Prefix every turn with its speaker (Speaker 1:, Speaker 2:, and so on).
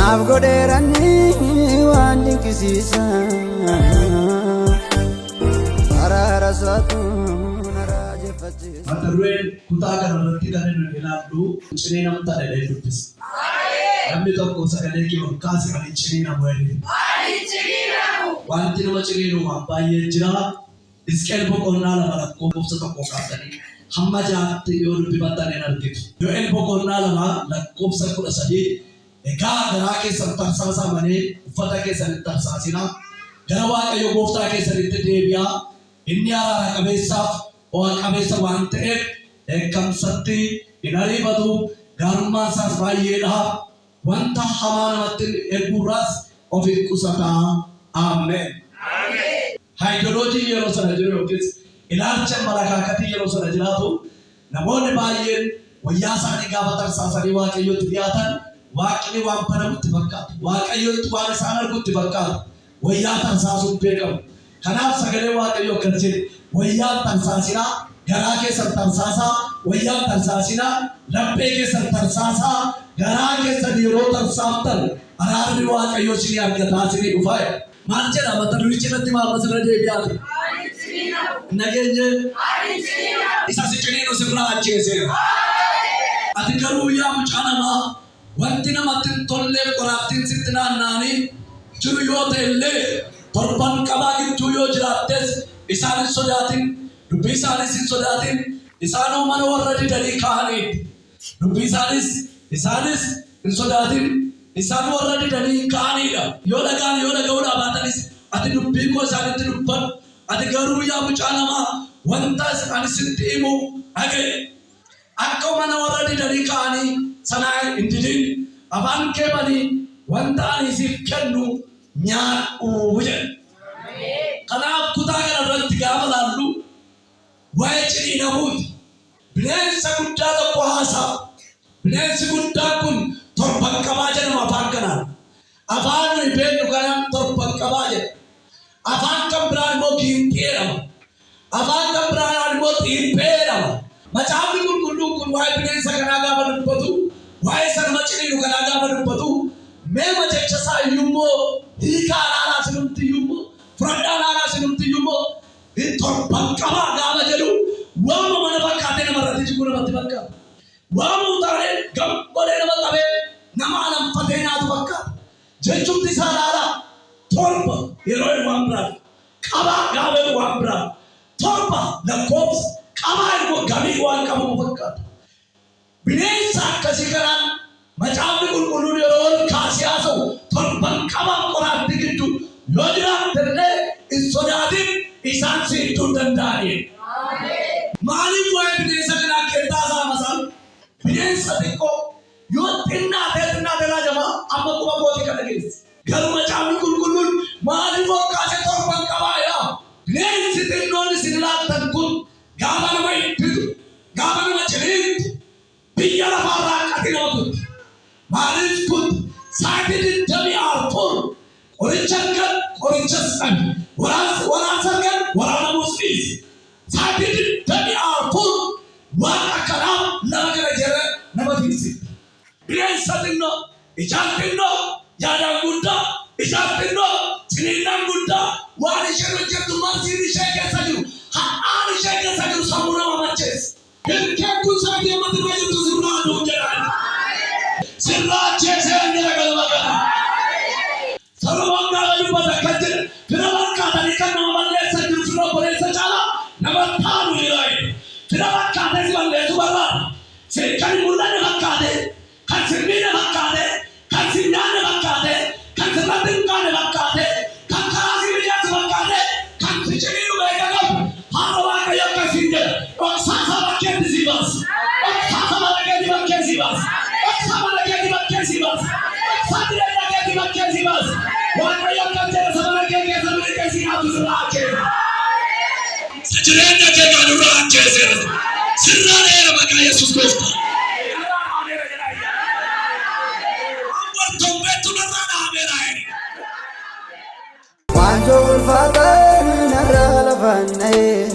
Speaker 1: naaf godheerani waan dinqisiisa araara isaatu naraajefachiisa.
Speaker 2: Mata dureen kutaa kanarratti kan inni ilaallu cinee namta dhedhee dubbisa. Namni tokko sagalee kee ol kaase ani cinee namu jedhe. Wanti nama ciniinu waan baay'ee jira. Isqeel boqonnaa lama lakkoofsa tokko kaasanii hamma jaatti yoo dubbifatan hin argitu. Yo'eel boqonnaa lama lakkoofsa 13 egaa garaa keessan tarsaasaa malee uffata keessan hin tarsaasinaa. Gara Waaqayyo Gooftaa keessanitti deebi'aa. Inni araara qabeessaaf bu'aa qabeessa waan ta'eef eeggamsatti hin ariifatu. Gaarummaan isaas baay'eedha. Wanta hamaa namatti erguurraas of hin qusataa. Ameen. Haayidoloojii yeroo sana jiru yookiis ilaalcha malakaakatii yeroo sana jiraatu namoonni baay'een wayyaa isaanii gaafa tarsaasanii Waaqayyotti dhiyaatan Waaqni waan banamutti fakkaatu. Waaqayyotti waan isaan argutti fakkaatu. Wayyaa tarsaasuun beekamu. Kanaaf sagalee Waaqayyoo akkana jedhe wayyaa tarsaasinaa, garaa keessan tarsaasaa, wayyaa tarsaasinaa, laphee keessan tarsaasaa, garaa keessan yeroo tarsaaftan araarri Waaqayyoo isinii argataa isinii dhufaa. Maal jedha mata durichi irratti maal masirra deebi'aati? Nageenye isa si ciniinu sirraa ajjeeseera. Ati garuu yaa mucaa namaa wanti namatti hin tolleef qoraattiin sitti naanna'anii jiru yoo ta'e illee torban qabaa gidduu yoo jiraattes isaan hin sodaatin, dubbii isaanis hin sodaatin. Isaanoo mana warra didanii ka'aniiti. Dubbii isaanis hin sodaatin. Isaan warra didanii ka'aniidha. Yoo dhagaan yoo dhaga'uudhaa baatanis ati dubbii koo isaanitti dubbadhu. Ati garuu yaa mucaa namaa wanta ani sitti himu dhaga'i. Akka mana warra didanii ka'anii sanaa hin didin. Afaan kee banii wanta ani siif kennu nyaadhu jedhe. Kanaaf kutaa kanarratti gaafa laallu waa'ee ciniinamuuti. Bineensa guddaa tokko haasa'a. Bineensi guddaan kun torban qabaa jedhama afaan kanaan. Afaan nuyi beeknu kanaan torban qabaa jedha. Afaan kan biraan immoo giinxii jedhama. Afaan kan biraan immoo xiiphee jedhama. Macaafni qulqulluun kun waa'ee bineensa kanaa gaafa dubbatu, waa'ee sanuma ciniinu kanaa gaafa dubbatu, meema jecha isaa iyyuummoo hiika alaalaa sinumti iyyuummoo fudhadhaa alaalaa sinumti iyyuummoo torban qabaa gaafa jedhu waama mana fakkaatee namarratti jiguu namatti fakkaata. Waama utaanee gammadee nama qabee nama alanfatee nyaatu fakkaata. Jechuutti isaa laalaa torba yeroo waan biraa qabaa gaafa waan biraa torba lakkoofsa qabaa immoo gamii waan qabu fakkaata. Bineensa akkasii kanaan macaafni qulqulluun yeroo ol kaasee haasa'u torban qabaa qoraatti gidduu yoo jiraattellee hin sodaatin isaan si hidduu danda'ani. Maaliif waa'ee bineensa kanaa kentaa isaa masaan? Bineensa xiqqoo yoo xinnaatee raajamaa amma quba kooti kana keessa. Garuu macaafni qulqulluun maaliif ol kaasee torban qabaa yaa? Bineensi xinnoon isin laattan kun gaafa nama hidhitu, gaafa nama ciniintu, biyya lafaarraa qati nama kutti. Maaliif kun sa'aatii 24 qoricha kan qoricha san waraansa kan waraana musliisi. Sa'aatii 24 waan akkanaa nama kana jira nama fiigsi. Bineensa xinnoo, ijaan xinnoo, yaadaan guddaa, ijaan xinnoo, ciniinaan guddaa waan isheen hojjettu marsiin ishee keessa jiru, hadhaan ishee keessa jiru sammuu nama macheessa. Hirkeen kun sa'aatii ammatti irra jirtu sirraa aduun jedhaan. Sirraa ajjeesee angela galma gala. Salomoon gaafa dubbata kan jedhe fira fakkaatanii kan nama balleessan jiru fira obboleessa caalaa nama taanu jiraayi. Fira fakkaatee si balleessu barbaada. Kan mul'anne fakkaate, kan sirriine fakkaate, kan sinyaanne fakkaate, kan sirratti hin qaane fakkaate, kan karaa si mijaatu fakkaate, kan si ciniinu beeka qabu. Haala Waaqayyo akkasiin jedha. Dhoksaasa bakkeetti si baasa. Dhoksaasa bakkeetti bakkee si baasa. Dhoksaasa bakkeetti bakkee si baasa. Dhoksaasa bakkeetti bakkee si baasa. Waaqayyo akkas jedha saba bakkee keessa bakkee si nyaatu sirraa ajjeesa. Jireenya kee kan irraa ajjeeseera. Sirraa dheera maqaa Yesuus Gooftaa.
Speaker 1: Wanjoo ulfaataa narraa lafaan na'ee.